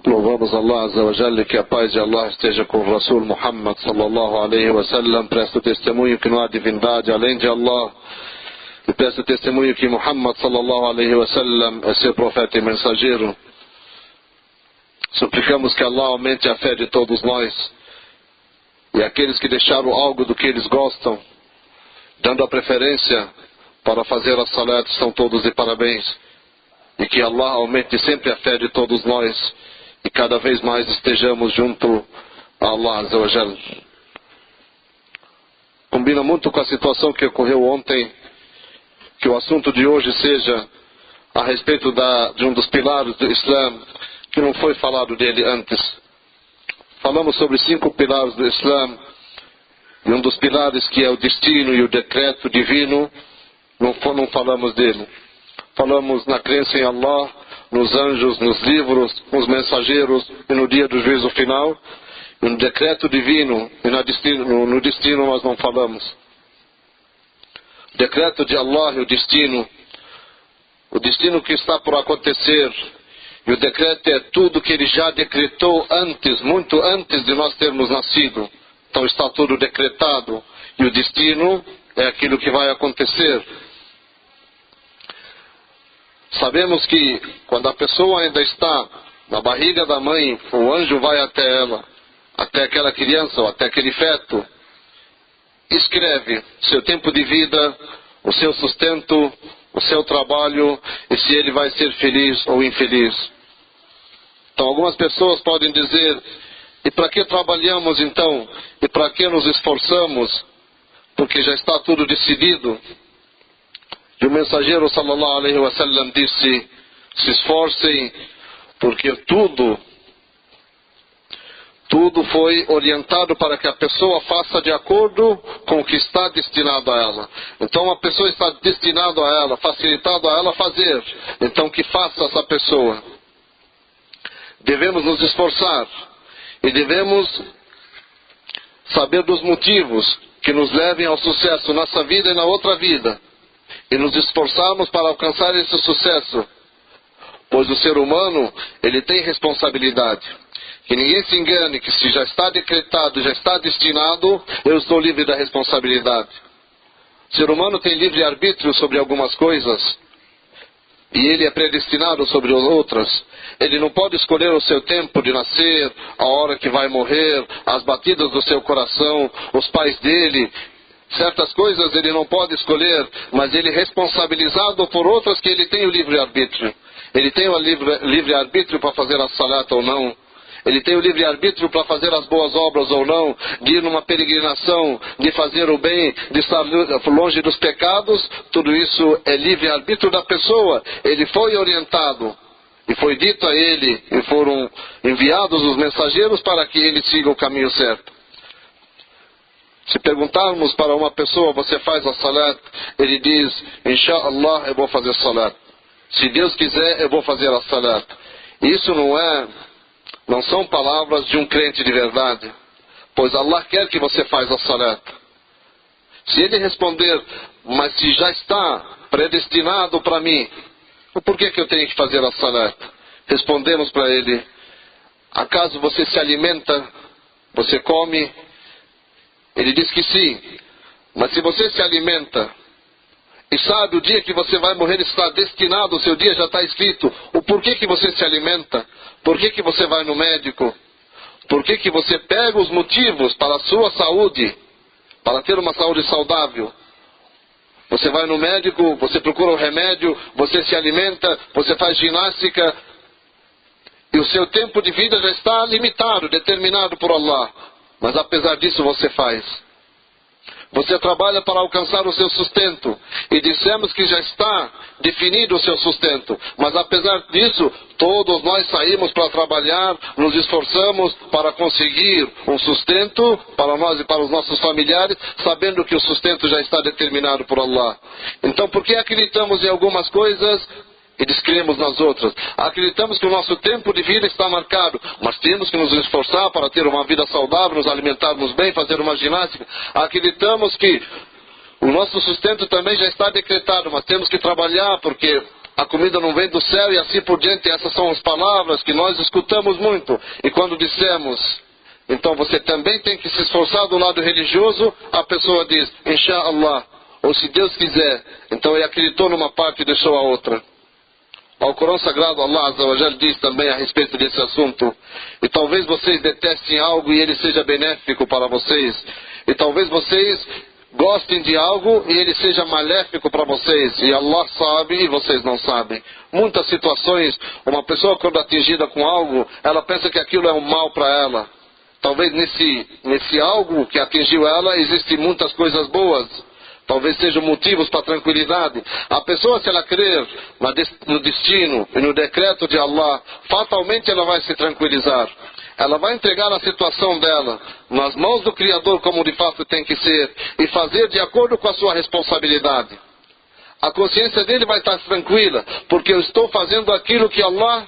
Louvamos Allah Azza wa Jalla, que a paz de Allah esteja com o Rasul Muhammad sallallahu alaihi wa sallam. Presto testemunho que não há divindade além de Allah. E presto testemunho que Muhammad sallallahu alaihi wa sallam é seu profeta e mensageiro. Suplicamos que Allah aumente a fé de todos nós. E aqueles que deixaram algo do que eles gostam, dando a preferência para fazer a salat, estão todos de parabéns. E que Allah aumente sempre a fé de todos nós. E cada vez mais estejamos junto a Allah Azza wa Jalla. Combina muito com a situação que ocorreu ontem, que o assunto de hoje seja a respeito de um dos pilares do Islã, que não foi falado dele antes. Falamos sobre 5 pilares do Islã, e um dos pilares, que é o destino e o decreto divino, não falamos dele. Falamos na crença em Allah, nos anjos, nos livros, nos mensageiros e no dia do juízo final. E no decreto divino e no destino nós não falamos. O decreto de Allah e o destino que está por acontecer, e o decreto é tudo que ele já decretou antes, muito antes de nós termos nascido. Então está tudo decretado. E o destino é aquilo que vai acontecer. Sabemos que quando a pessoa ainda está na barriga da mãe, o anjo vai até ela, até aquela criança ou até aquele feto, escreve seu tempo de vida, o seu sustento, o seu trabalho, e se ele vai ser feliz ou infeliz. Então algumas pessoas podem dizer: e para que trabalhamos então? E para que nos esforçamos? Porque já está tudo decidido. E o mensageiro sallallahu alaihi wa sallam disse: se esforcem, porque tudo foi orientado para que a pessoa faça de acordo com o que está destinado a ela. Então a pessoa está destinado a ela, facilitado a ela fazer. Então que faça essa pessoa. Devemos nos esforçar e devemos saber dos motivos que nos levem ao sucesso nessa vida e na outra vida. E nos esforçarmos para alcançar esse sucesso. Pois o ser humano, ele tem responsabilidade. Que ninguém se engane que se já está decretado, já está destinado, eu estou livre da responsabilidade. O ser humano tem livre arbítrio sobre algumas coisas. E ele é predestinado sobre as outras. Ele não pode escolher o seu tempo de nascer, a hora que vai morrer, as batidas do seu coração, os pais dele. Certas coisas ele não pode escolher, mas ele é responsabilizado por outras que ele tem o livre-arbítrio. Ele tem o livre-arbítrio para fazer a salata ou não. Ele tem o livre-arbítrio para fazer as boas obras ou não, de ir numa peregrinação, de fazer o bem, de estar longe dos pecados. Tudo isso é livre-arbítrio da pessoa. Ele foi orientado e foi dito a ele, e foram enviados os mensageiros para que ele siga o caminho certo. Se perguntarmos para uma pessoa: você faz a salat? Ele diz: Inshallah, eu vou fazer salat. Se Deus quiser, eu vou fazer a salat. Isso não são palavras de um crente de verdade. Pois Allah quer que você faça a salat. Se ele responder: mas se já está predestinado para mim, por que eu tenho que fazer a salat? Respondemos para ele: acaso você se alimenta? Você come? Ele diz que sim. Mas se você se alimenta e sabe o dia que você vai morrer, está destinado, o seu dia já está escrito, o porquê que você se alimenta? Por que você vai no médico? Por que você pega os motivos para a sua saúde, para ter uma saúde saudável? Você vai no médico, você procura um remédio, você se alimenta, você faz ginástica, e o seu tempo de vida já está limitado, determinado por Allah. Mas apesar disso você faz. Você trabalha para alcançar o seu sustento. E dissemos que já está definido o seu sustento. Mas apesar disso, todos nós saímos para trabalhar, nos esforçamos para conseguir um sustento para nós e para os nossos familiares, sabendo que o sustento já está determinado por Allah. Então, por que acreditamos em algumas coisas e descremos nas outras? Acreditamos que o nosso tempo de vida está marcado, mas temos que nos esforçar para ter uma vida saudável, nos alimentarmos bem, fazer uma ginástica. Acreditamos que o nosso sustento também já está decretado, mas temos que trabalhar, porque a comida não vem do céu e assim por diante. Essas são as palavras que nós escutamos muito. E quando dissemos, então você também tem que se esforçar do lado religioso, a pessoa diz, Insha'Allah, ou se Deus quiser. Então ele acreditou numa parte e deixou a outra. Ao Corão Sagrado, Allah Azza wa Jal diz também a respeito desse assunto. E talvez vocês detestem algo e ele seja benéfico para vocês. E talvez vocês gostem de algo e ele seja maléfico para vocês. E Allah sabe e vocês não sabem. Muitas situações, uma pessoa quando atingida com algo, ela pensa que aquilo é um mal para ela. Talvez nesse algo que atingiu ela, existem muitas coisas boas. Talvez sejam motivos para tranquilidade. A pessoa, se ela crer no destino e no decreto de Allah, fatalmente ela vai se tranquilizar. Ela vai entregar a situação dela nas mãos do Criador, como de fato tem que ser, e fazer de acordo com a sua responsabilidade. A consciência dele vai estar tranquila, porque eu estou fazendo aquilo que Allah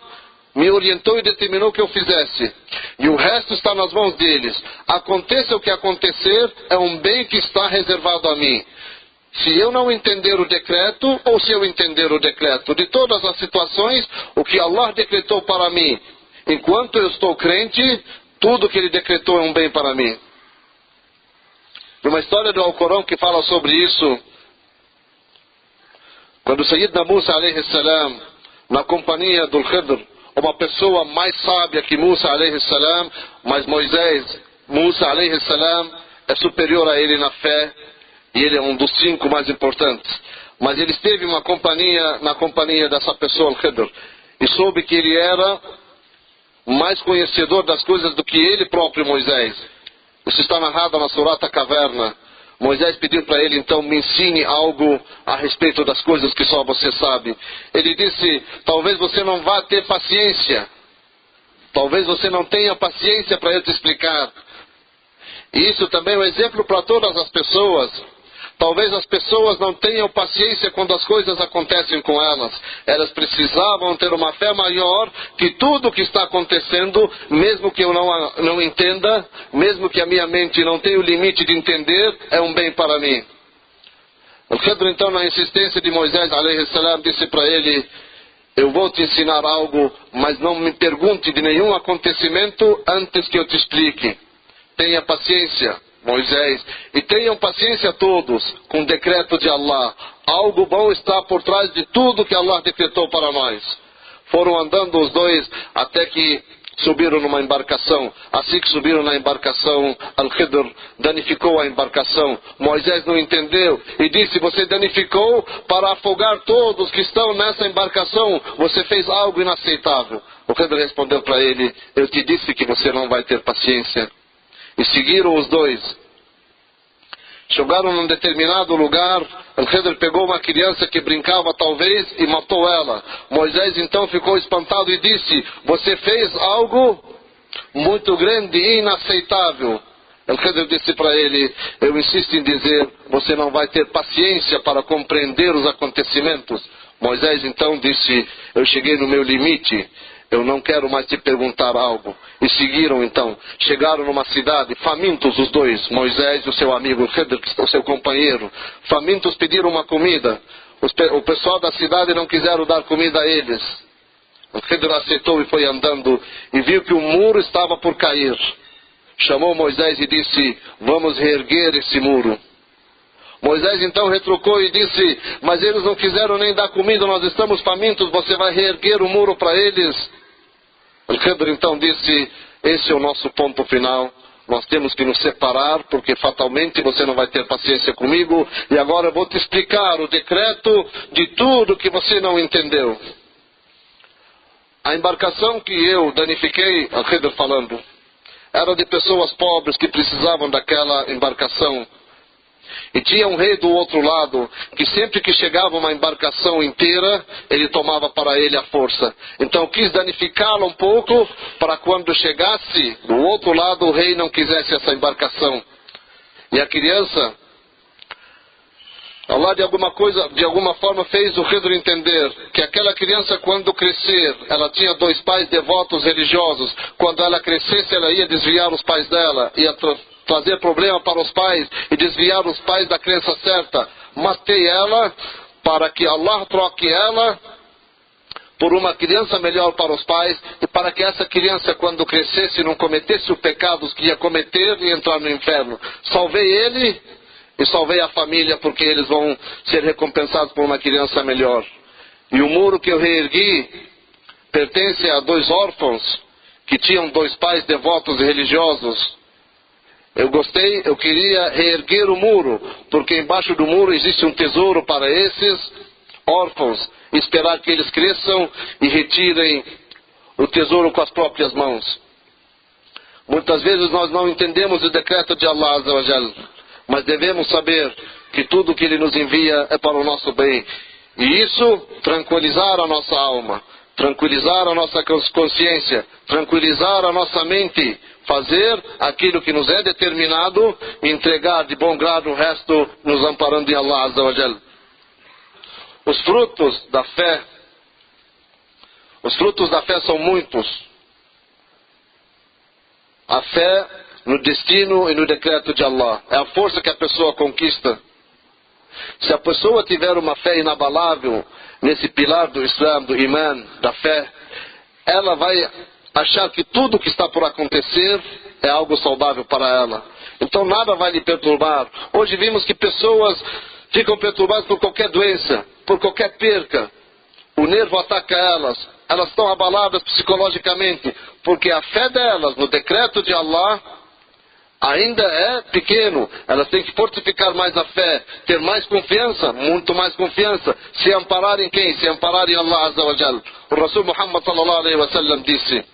me orientou e determinou que eu fizesse. E o resto está nas mãos deles. Aconteça o que acontecer, é um bem que está reservado a mim. Se eu não entender o decreto, ou se eu entender o decreto, de todas as situações, o que Allah decretou para mim, enquanto eu estou crente, tudo que ele decretou é um bem para mim. Tem uma história do Alcorão que fala sobre isso. Quando Sayyidina Musa alayhi salam, na companhia do Khidr, uma pessoa mais sábia que Musa alayhi salam, mas Musa alayhi salam é superior a ele na fé, e ele é um dos 5 mais importantes. Mas ele esteve na companhia dessa pessoa, o Khidr, e soube que ele era mais conhecedor das coisas do que ele próprio, Moisés. Isso está narrado na Surata Caverna. Moisés pediu para ele, então, me ensine algo a respeito das coisas que só você sabe. Ele disse, talvez você não vá ter paciência. Talvez você não tenha paciência para eu te explicar. E isso também é um exemplo para todas as pessoas. Talvez as pessoas não tenham paciência quando as coisas acontecem com elas. Elas precisavam ter uma fé maior que tudo o que está acontecendo, mesmo que eu não entenda, mesmo que a minha mente não tenha o limite de entender, é um bem para mim. O Khidr, então, na insistência de Moisés, alayhi salam, disse para ele, eu vou te ensinar algo, mas não me pergunte de nenhum acontecimento antes que eu te explique. Tenha paciência, Moisés, e tenham paciência todos com o decreto de Allah. Algo bom está por trás de tudo que Allah decretou para nós. Foram andando os dois até que subiram numa embarcação. Assim que subiram na embarcação, Al-Khidr danificou a embarcação. Moisés não entendeu e disse, você danificou para afogar todos que estão nessa embarcação. Você fez algo inaceitável. O Khidr respondeu para ele, eu te disse que você não vai ter paciência. E seguiram os dois. Chegaram num determinado lugar. Al-Khidr pegou uma criança que brincava talvez e matou ela. Moisés então ficou espantado e disse, você fez algo muito grande e inaceitável. Al-Khidr disse para ele, eu insisto em dizer, você não vai ter paciência para compreender os acontecimentos. Moisés então disse, eu cheguei no meu limite. Eu não quero mais te perguntar algo. E seguiram então. Chegaram numa cidade, famintos os dois, Moisés e o seu amigo Khidr, o seu companheiro. Famintos pediram uma comida. O pessoal da cidade não quiseram dar comida a eles. O Khidr aceitou e foi andando. E viu que o muro estava por cair. Chamou Moisés e disse, vamos reerguer esse muro. Moisés então retrucou e disse, mas eles não quiseram nem dar comida, nós estamos famintos, você vai reerguer o muro para eles? O Khidr então disse, esse é o nosso ponto final, nós temos que nos separar, porque fatalmente você não vai ter paciência comigo, e agora eu vou te explicar o decreto de tudo que você não entendeu. A embarcação que eu danifiquei, o Khidr falando, era de pessoas pobres que precisavam daquela embarcação. E tinha um rei do outro lado, que sempre que chegava uma embarcação inteira, ele tomava para ele a força. Então quis danificá-la um pouco, para quando chegasse do outro lado, o rei não quisesse essa embarcação. E a criança, Allah de alguma forma fez o Khidr entender que aquela criança, quando crescer, ela tinha 2 pais devotos religiosos. Quando ela crescesse, ela ia desviar os pais dela, ia trazer problema para os pais e desviar os pais da crença certa. Matei ela para que Allah troque ela por uma criança melhor para os pais, e para que essa criança, quando crescesse, não cometesse os pecados que ia cometer e entrar no inferno. Salvei ele e salvei a família, porque eles vão ser recompensados por uma criança melhor. E o muro que eu reergui pertence a 2 órfãos que tinham 2 pais devotos e religiosos. Eu queria reerguer o muro, porque embaixo do muro existe um tesouro para esses órfãos, esperar que eles cresçam e retirem o tesouro com as próprias mãos. Muitas vezes nós não entendemos o decreto de Allah Azza wa Jal, mas devemos saber que tudo que Ele nos envia é para o nosso bem. E isso tranquilizar a nossa alma, tranquilizar a nossa consciência, tranquilizar a nossa mente, fazer aquilo que nos é determinado e entregar de bom grado o resto, nos amparando em Allah Azza wa Jal. Os frutos da fé são muitos. A fé no destino e no decreto de Allah é a força que a pessoa conquista. Se a pessoa tiver uma fé inabalável nesse pilar do Islã, do Iman, da fé, ela vai achar que tudo que está por acontecer é algo saudável para ela. Então nada vai lhe perturbar. Hoje vimos que pessoas ficam perturbadas por qualquer doença, por qualquer perca. O nervo ataca elas. Elas estão abaladas psicologicamente, porque a fé delas no decreto de Allah ainda é pequeno. Elas têm que fortificar mais a fé, ter mais confiança, muito mais confiança. Se amparar em quem? Se amparar em Allah Azza wa Jal. O Rasul Muhammad sallallahu alaihi wa sallam disse: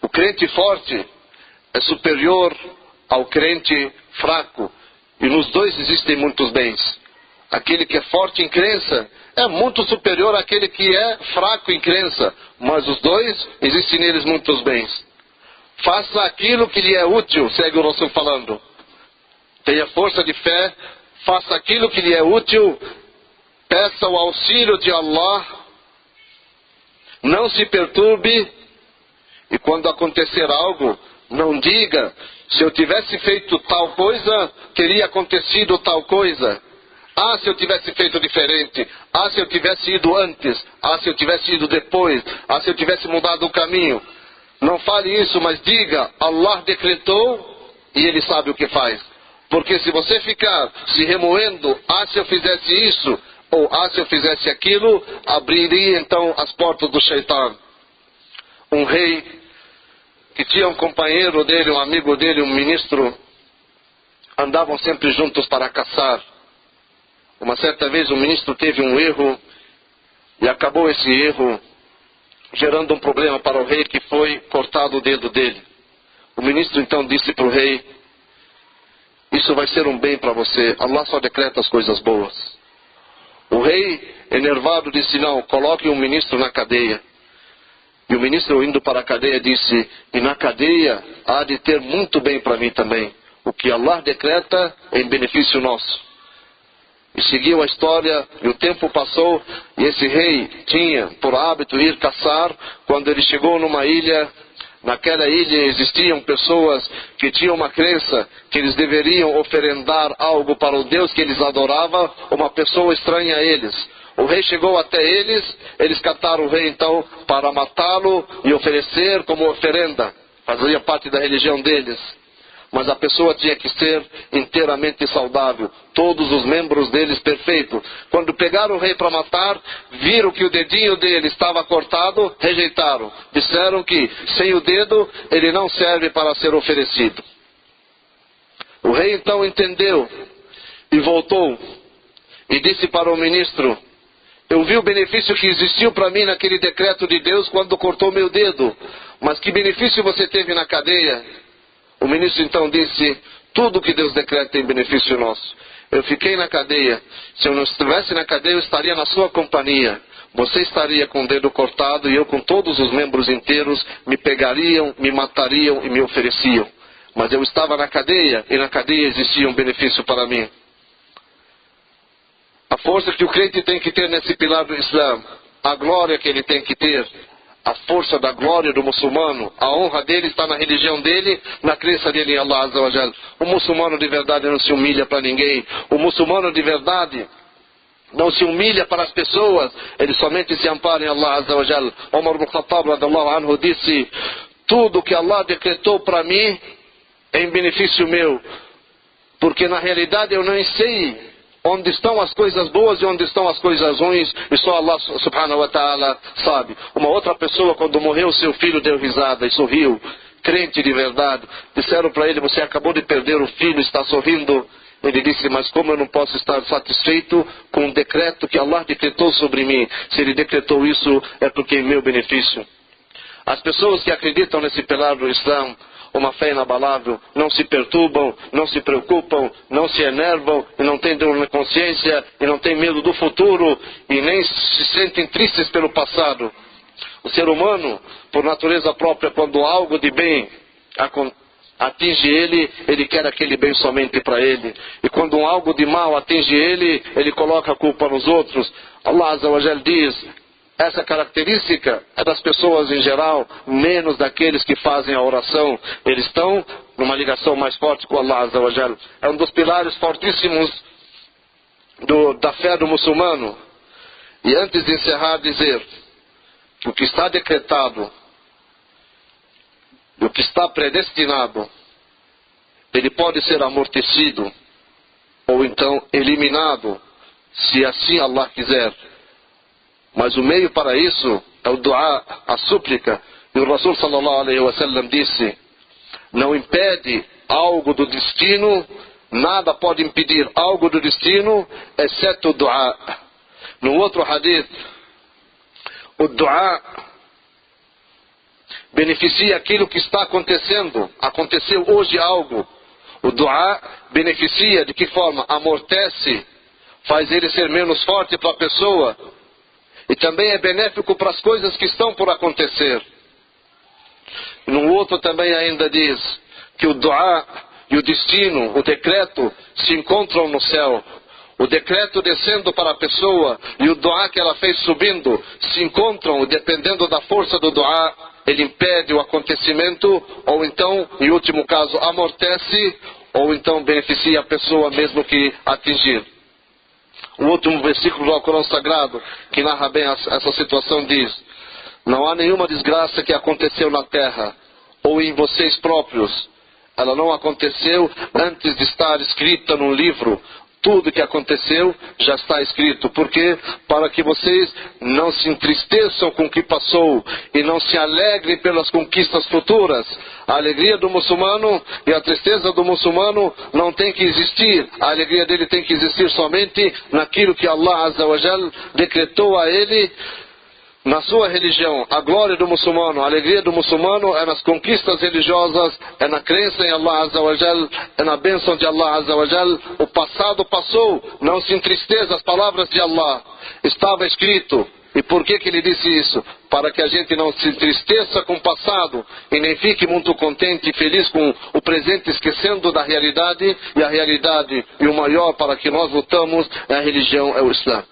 o crente forte é superior ao crente fraco. E nos dois existem muitos bens. Aquele que é forte em crença é muito superior àquele que é fraco em crença. Mas os dois, existem neles muitos bens. Faça aquilo que lhe é útil, segue o Rasul falando. Tenha força de fé, faça aquilo que lhe é útil, peça o auxílio de Allah, não se perturbe, e quando acontecer algo, não diga: se eu tivesse feito tal coisa, teria acontecido tal coisa. Ah, se eu tivesse feito diferente. Ah, se eu tivesse ido antes. Ah, se eu tivesse ido depois. Ah, se eu tivesse mudado o caminho. Não fale isso, mas diga: Allah decretou e Ele sabe o que faz. Porque se você ficar se remoendo: ah, se eu fizesse isso, ou ah, se eu fizesse aquilo, abriria então as portas do Shaitan. Um rei que tinha um companheiro dele, um amigo dele, um ministro, andavam sempre juntos para caçar. Uma certa vez o ministro teve um erro e acabou esse erro gerando um problema para o rei, que foi cortado o dedo dele. O ministro então disse para o rei: isso vai ser um bem para você, Allah só decreta as coisas boas. O rei, enervado, disse: não, coloque um ministro na cadeia. E o ministro, indo para a cadeia, disse: e na cadeia há de ter muito bem para mim também. O que Allah decreta é em benefício nosso. E seguiu a história, e o tempo passou, e esse rei tinha por hábito ir caçar. Quando ele chegou numa ilha, naquela ilha existiam pessoas que tinham uma crença que eles deveriam oferendar algo para o Deus que eles adoravam, uma pessoa estranha a eles. O rei chegou até eles cataram o rei então para matá-lo e oferecer como oferenda. Fazia parte da religião deles. Mas a pessoa tinha que ser inteiramente saudável. Todos os membros deles perfeitos. Quando pegaram o rei para matar, viram que o dedinho dele estava cortado, rejeitaram. Disseram que sem o dedo ele não serve para ser oferecido. O rei então entendeu e voltou e disse para o ministro: eu vi o benefício que existiu para mim naquele decreto de Deus quando cortou meu dedo. Mas que benefício você teve na cadeia? O ministro então disse: tudo que Deus decreta tem benefício nosso. Eu fiquei na cadeia. Se eu não estivesse na cadeia, eu estaria na sua companhia. Você estaria com o dedo cortado e eu com todos os membros inteiros. Me pegariam, me matariam e me ofereciam. Mas eu estava na cadeia e na cadeia existia um benefício para mim. A força que o crente tem que ter nesse pilar do Islã, a glória que ele tem que ter, a força da glória do muçulmano, a honra dele está na religião dele, na crença dele em Allah Azza wa Jal. O muçulmano de verdade não se humilha para ninguém. O muçulmano de verdade não se humilha para as pessoas, ele somente se ampara em Allah Azza wa Jal. Umar ibn Khattab radhiallahu anhu disse: tudo que Allah decretou para mim é em benefício meu, porque na realidade eu não sei onde estão as coisas boas e onde estão as coisas ruins, e só Allah subhanahu wa ta'ala sabe. Uma outra pessoa, quando morreu seu filho, deu risada e sorriu, crente de verdade. Disseram para ele: você acabou de perder o filho, está sorrindo? Ele disse: mas como eu não posso estar satisfeito com o decreto que Allah decretou sobre mim? Se ele decretou isso, é porque é em meu benefício. As pessoas que acreditam nesse pilar do Islã, uma fé inabalável, não se perturbam, não se preocupam, não se enervam, e não têm dor na consciência, e não têm medo do futuro, e nem se sentem tristes pelo passado. O ser humano, por natureza própria, quando algo de bem atinge ele, ele quer aquele bem somente para ele. E quando algo de mal atinge ele, ele coloca a culpa nos outros. Allah Azza wa Jal diz: essa característica é das pessoas em geral, menos daqueles que fazem a oração. Eles estão numa ligação mais forte com Allah Azza wa Jal. É um dos pilares fortíssimos da fé do muçulmano. E antes de encerrar, dizer que o que está decretado, o que está predestinado, ele pode ser amortecido ou então eliminado, se assim Allah quiser. Mas o meio para isso é o du'a, a súplica. E o Rasul sallallahu alaihi wa sallam disse: não impede algo do destino, nada pode impedir algo do destino, exceto o du'a. No outro hadith, o du'a beneficia aquilo que está acontecendo. Aconteceu hoje algo. O du'a beneficia de que forma? Amortece, faz ele ser menos forte para a pessoa. E também é benéfico para as coisas que estão por acontecer. No outro também ainda diz que o du'a e o destino, o decreto, se encontram no céu. O decreto descendo para a pessoa e o du'a que ela fez subindo se encontram, dependendo da força do du'a, ele impede o acontecimento, ou então, em último caso, amortece, ou então beneficia a pessoa mesmo que atingir. O último versículo do Alcorão Sagrado, que narra bem essa situação, diz: não há nenhuma desgraça que aconteceu na terra, ou em vocês próprios. Ela não aconteceu antes de estar escrita num livro. Tudo que aconteceu já está escrito. Por quê? Para que vocês não se entristeçam com o que passou e não se alegrem pelas conquistas futuras. A alegria do muçulmano e a tristeza do muçulmano não tem que existir. A alegria dele tem que existir somente naquilo que Allah Azza wa Jal decretou a ele na sua religião. A glória do muçulmano, a alegria do muçulmano é nas conquistas religiosas, é na crença em Allah Azza wa Jal, é na bênção de Allah Azza wa Jal. O passado passou, não se entristeça, as palavras de Allah estava escrito. E por que ele disse isso? Para que a gente não se entristeça com o passado e nem fique muito contente e feliz com o presente, esquecendo da realidade. E a realidade e o maior para que nós lutamos é a religião, é o Islã.